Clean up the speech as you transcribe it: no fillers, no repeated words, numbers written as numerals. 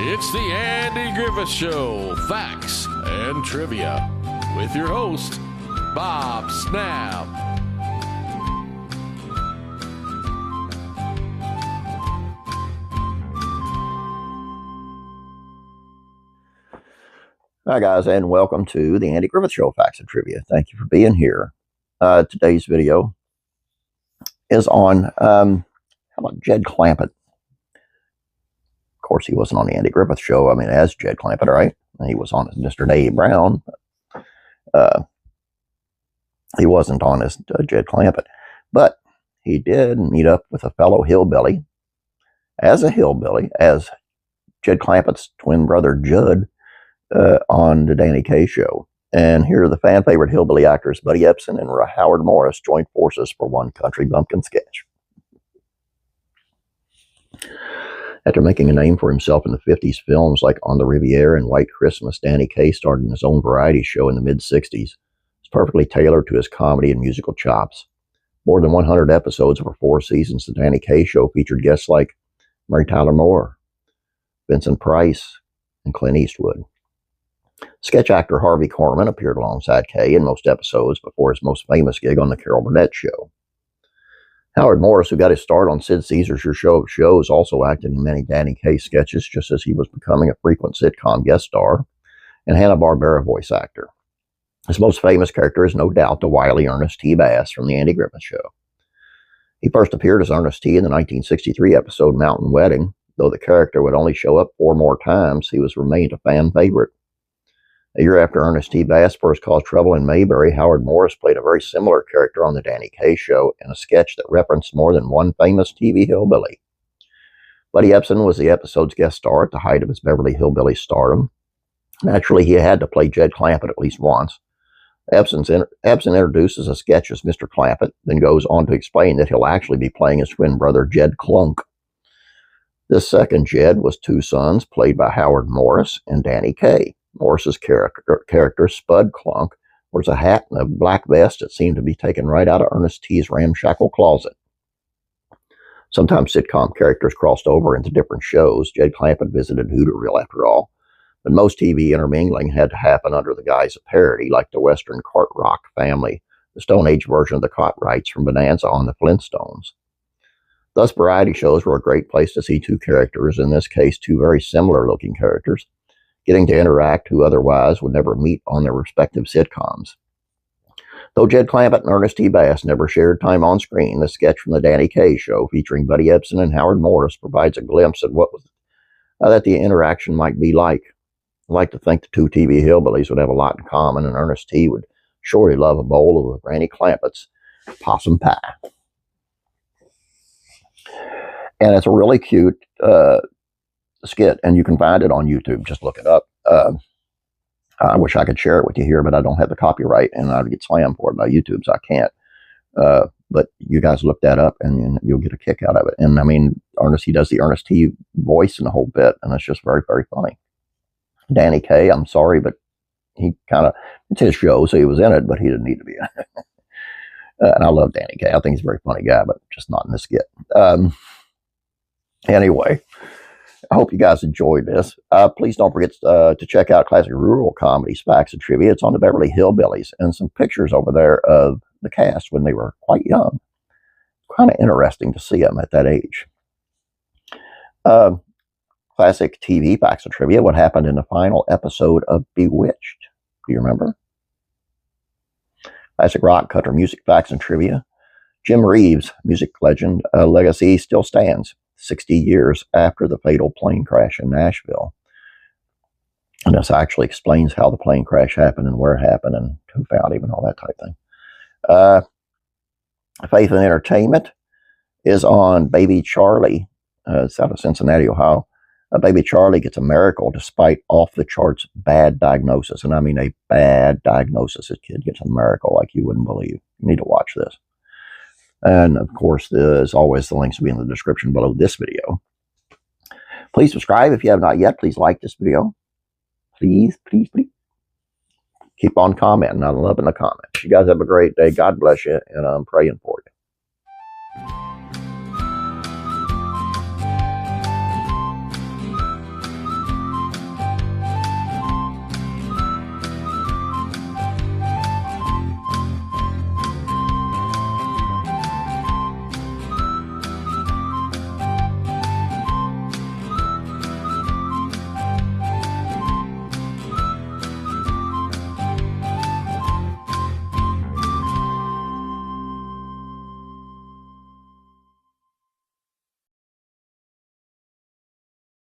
It's the Andy Griffith Show, Facts and Trivia, with your host, Bob Snap. Hi guys, and welcome to the Andy Griffith Show, Facts and Trivia. Thank you for being here. Today's video is on, how about Jed Clampett? Of course, he wasn't on the Andy Griffith Show, as Jed Clampett, right? He was on as Mr. Dave Brown. He wasn't on as Jed Clampett. But he did meet up with a fellow hillbilly, as Jed Clampett's twin brother, Judd, on the Danny Kaye Show. And here are the fan favorite hillbilly actors Buddy Ebsen and Howard Morris joined forces for one country bumpkin sketch. After making a name for himself in the 50s films like On the Riviera and White Christmas, Danny Kaye started in his own variety show in the mid-60s. It's perfectly tailored to his comedy and musical chops. More than 100 episodes over 4 seasons, the Danny Kaye Show featured guests like Mary Tyler Moore, Vincent Price, and Clint Eastwood. Sketch actor Harvey Korman appeared alongside Kaye in most episodes before his most famous gig on The Carol Burnett Show. Howard Morris, who got his start on Sid Caesar's Your Show of Shows, also acted in many Danny Kaye sketches just as he was becoming a frequent sitcom guest star and Hanna-Barbera voice actor. His most famous character is no doubt the wily Ernest T. Bass from The Andy Griffith Show. He first appeared as Ernest T. in the 1963 episode Mountain Wedding. Though the character would only show up 4 more times, he remained a fan favorite. A year after Ernest T. Bass first caused trouble in Mayberry, Howard Morris played a very similar character on the Danny Kaye Show in a sketch that referenced more than one famous TV hillbilly. Buddy Ebsen was the episode's guest star at the height of his Beverly Hillbilly stardom. Naturally, he had to play Jed Clampett at least once. Ebsen introduces a sketch as Mr. Clampett, then goes on to explain that he'll actually be playing his twin brother, Jed Clunk. This second Jed was 2 sons, played by Howard Morris and Danny Kaye. Morris's character, Spud Clunk, wears a hat and a black vest that seemed to be taken right out of Ernest T.'s ramshackle closet. Sometimes sitcom characters crossed over into different shows. Jed Clampett visited Hooterville after all. But most TV intermingling had to happen under the guise of parody, like the Western Cartwright family, the Stone Age version of the Cartwrights from Bonanza on the Flintstones. Thus, variety shows were a great place to see 2 characters, in this case 2 very similar-looking characters, getting to interact who otherwise would never meet on their respective sitcoms. Though Jed Clampett and Ernest T. Bass never shared time on screen, the sketch from the Danny Kaye Show featuring Buddy Ebsen and Howard Morris provides a glimpse at what that the interaction might be like. I like to think the 2 TV hillbillies would have a lot in common, and Ernest T. would surely love a bowl of Granny Clampett's possum pie. And it's a really cute skit, and you can find it on YouTube. Just look it up. I wish I could share it with you here, but I don't have the copyright, and I'd get slammed for it by YouTube, so I can't. But you guys look that up, and you'll get a kick out of it. And he does the Ernest T. voice in the whole bit, and it's just very, very funny. Danny Kaye, I'm sorry, but it's his show, so he was in it, but he didn't need to be in it. And I love Danny Kaye. I think he's a very funny guy, but just not in this skit. Anyway, I hope you guys enjoyed this. Please don't forget to check out Classic Rural Comedies, Facts and Trivia. It's on the Beverly Hillbillies, and some pictures over there of the cast when they were quite young. Kind of interesting to see them at that age. Classic TV Facts and Trivia, what happened in the final episode of Bewitched? Do you remember? Classic Rock Country Music Facts and Trivia. Jim Reeves, music legend, legacy still stands 60 years after the fatal plane crash in Nashville. And this actually explains how the plane crash happened and where it happened and who found him and all that type of thing. Faith and Entertainment is on Baby Charlie. It's out of Cincinnati, Ohio. Baby Charlie gets a miracle despite off-the-charts bad diagnosis. And I mean a bad diagnosis. This kid gets a miracle like you wouldn't believe. You need to watch this. And, of course, as always, the links will be in the description below this video. Please subscribe if you have not yet. Please like this video. Please, please, please. Keep on commenting. I love in the comments. You guys have a great day. God bless you, and I'm praying for you.